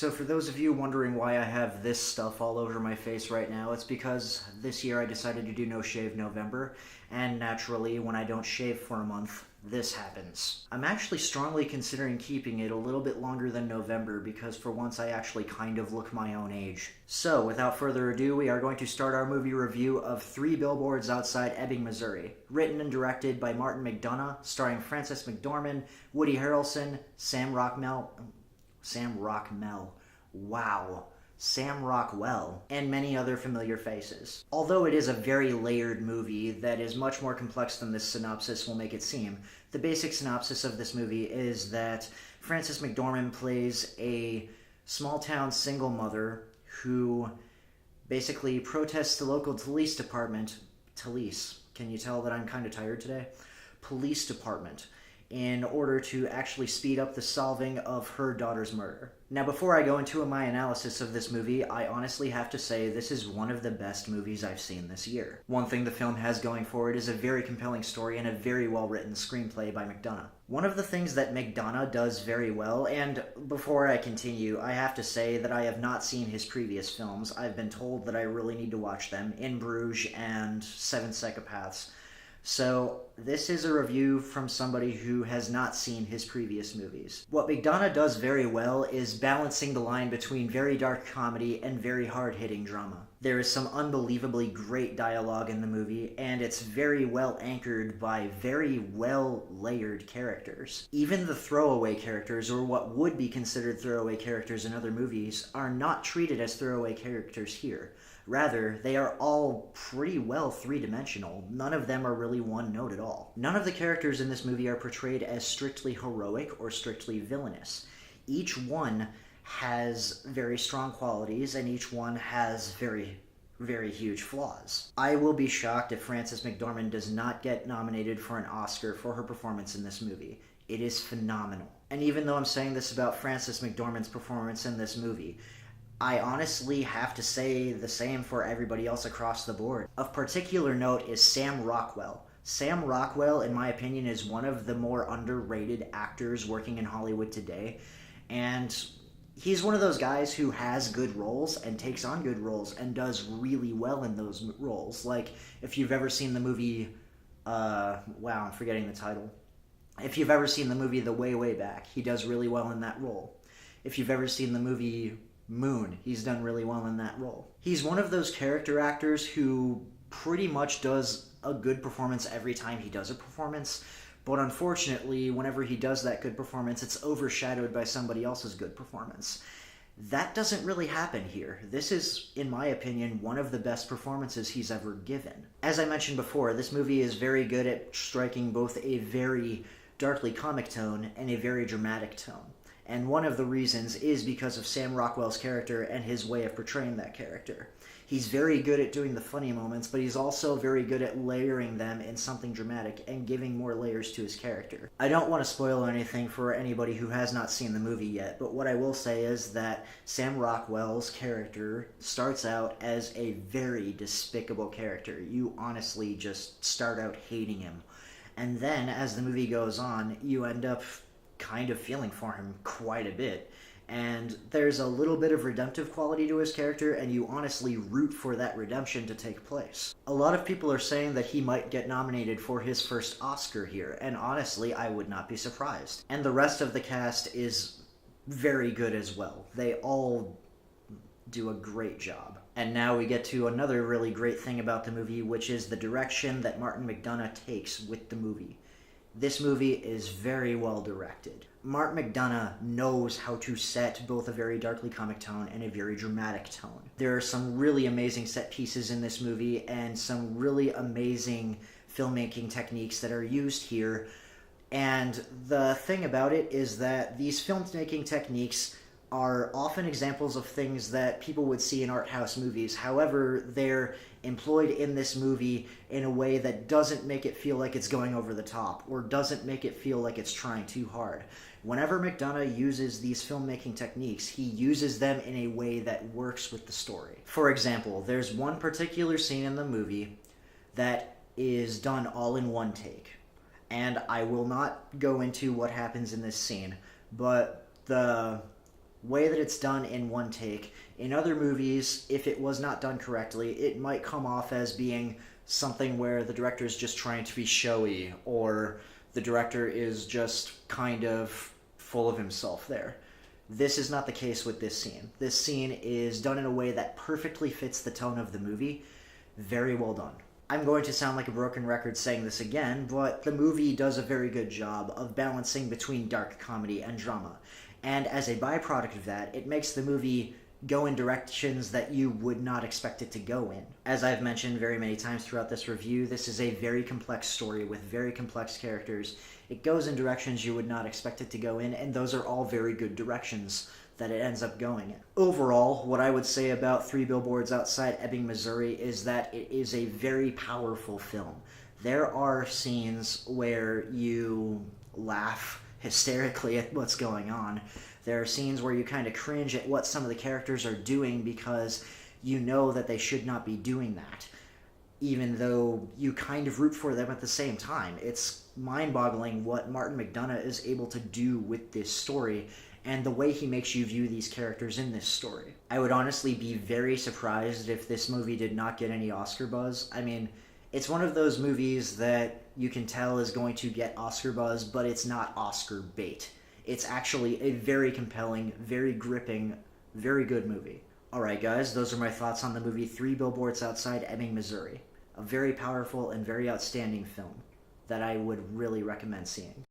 So for those of you wondering why I have this stuff all over my face right now, it's because this year I decided to do No Shave November, and naturally, when I don't shave for a month, this happens. I'm actually strongly considering keeping it a little bit longer than November because for once I actually kind of look my own age. So without further ado, we are going to start our movie review of 3 Billboards Outside Ebbing, Missouri. Written and directed by Martin McDonagh, starring Frances McDormand, Woody Harrelson, Sam Rockwell, wow, Sam Rockwell, and many other familiar faces. Although it is a very layered movie that is much more complex than this synopsis will make it seem, the basic synopsis of this movie is that Frances McDormand plays a small-town single mother who basically protests the local police department, can you tell that I'm kind of tired today? Police department, in order to actually speed up the solving of her daughter's murder. Now, before I go into my analysis of this movie, I honestly have to say this is one of the best movies I've seen this year. One thing the film has going for it is a very compelling story and a very well-written screenplay by McDonagh. One of the things that McDonagh does very well, and before I continue, I have to say that I have not seen his previous films. I've been told that I really need to watch them, In Bruges and Seven Psychopaths. So, this is a review from somebody who has not seen his previous movies. What McDonagh does very well is balancing the line between very dark comedy and very hard-hitting drama. There is some unbelievably great dialogue in the movie, and it's very well anchored by very well-layered characters. Even the throwaway characters, or what would be considered throwaway characters in other movies, are not treated as throwaway characters here. Rather, they are all pretty well three-dimensional. None of them are really one note at all. None of the characters in this movie are portrayed as strictly heroic or strictly villainous. Each one has very strong qualities, and each one has very, very huge flaws. I will be shocked if Frances McDormand does not get nominated for an Oscar for her performance in this movie. It is phenomenal. And even though I'm saying this about Frances McDormand's performance in this movie, I honestly have to say the same for everybody else across the board. Of particular note is Sam Rockwell. Sam Rockwell, in my opinion, is one of the more underrated actors working in Hollywood today, and he's one of those guys who has good roles and takes on good roles and does really well in those roles. Like, if you've ever seen the movie, wow, I'm forgetting the title. If you've ever seen the movie The Way, Way Back, he does really well in that role. If you've ever seen the movie Moon, he's done really well in that role. He's one of those character actors who pretty much does a good performance every time he does a performance, but unfortunately, whenever he does that good performance, it's overshadowed by somebody else's good performance. That doesn't really happen here. This is, in my opinion, one of the best performances he's ever given. As I mentioned before, this movie is very good at striking both a very darkly comic tone and a very dramatic tone. And one of the reasons is because of Sam Rockwell's character and his way of portraying that character. He's very good at doing the funny moments, but he's also very good at layering them in something dramatic and giving more layers to his character. I don't want to spoil anything for anybody who has not seen the movie yet, but what I will say is that Sam Rockwell's character starts out as a very despicable character. You honestly just start out hating him. And then, as the movie goes on, you end up kind of feeling for him quite a bit, and there's a little bit of redemptive quality to his character, and you honestly root for that redemption to take place. A lot of people are saying that he might get nominated for his first Oscar here, and honestly, I would not be surprised. And the rest of the cast is very good as well. They all do a great job. And now we get to another really great thing about the movie, which is the direction that Martin McDonagh takes with the movie. This movie is very well directed. Martin McDonagh knows how to set both a very darkly comic tone and a very dramatic tone. There are some really amazing set pieces in this movie and some really amazing filmmaking techniques that are used here. And the thing about it is that these filmmaking techniques are often examples of things that people would see in art house movies. However, they're employed in this movie in a way that doesn't make it feel like it's going over the top or doesn't make it feel like it's trying too hard. Whenever McDonagh uses these filmmaking techniques, he uses them in a way that works with the story. For example, there's one particular scene in the movie that is done all in one take. And I will not go into what happens in this scene, but the way that it's done in one take. In other movies, if it was not done correctly, it might come off as being something where the director is just trying to be showy, or the director is just kind of full of himself there. This is not the case with this scene. This scene is done in a way that perfectly fits the tone of the movie. Very well done. I'm going to sound like a broken record saying this again, but the movie does a very good job of balancing between dark comedy and drama. And as a byproduct of that, it makes the movie go in directions that you would not expect it to go in. As I've mentioned very many times throughout this review, this is a very complex story with very complex characters. It goes in directions you would not expect it to go in, and those are all very good directions that it ends up going in. Overall, what I would say about Three Billboards Outside Ebbing, Missouri is that it is a very powerful film. There are scenes where you laugh hysterically at what's going on. There are scenes where you kind of cringe at what some of the characters are doing because you know that they should not be doing that, even though you kind of root for them at the same time. It's mind-boggling what Martin McDonagh is able to do with this story and the way he makes you view these characters in this story. I would honestly be very surprised if this movie did not get any Oscar buzz. I mean, it's one of those movies that you can tell is going to get Oscar buzz, but it's not Oscar bait. It's actually a very compelling, very gripping, very good movie. Alright guys, those are my thoughts on the movie Three Billboards Outside Ebbing, Missouri. A very powerful and very outstanding film that I would really recommend seeing.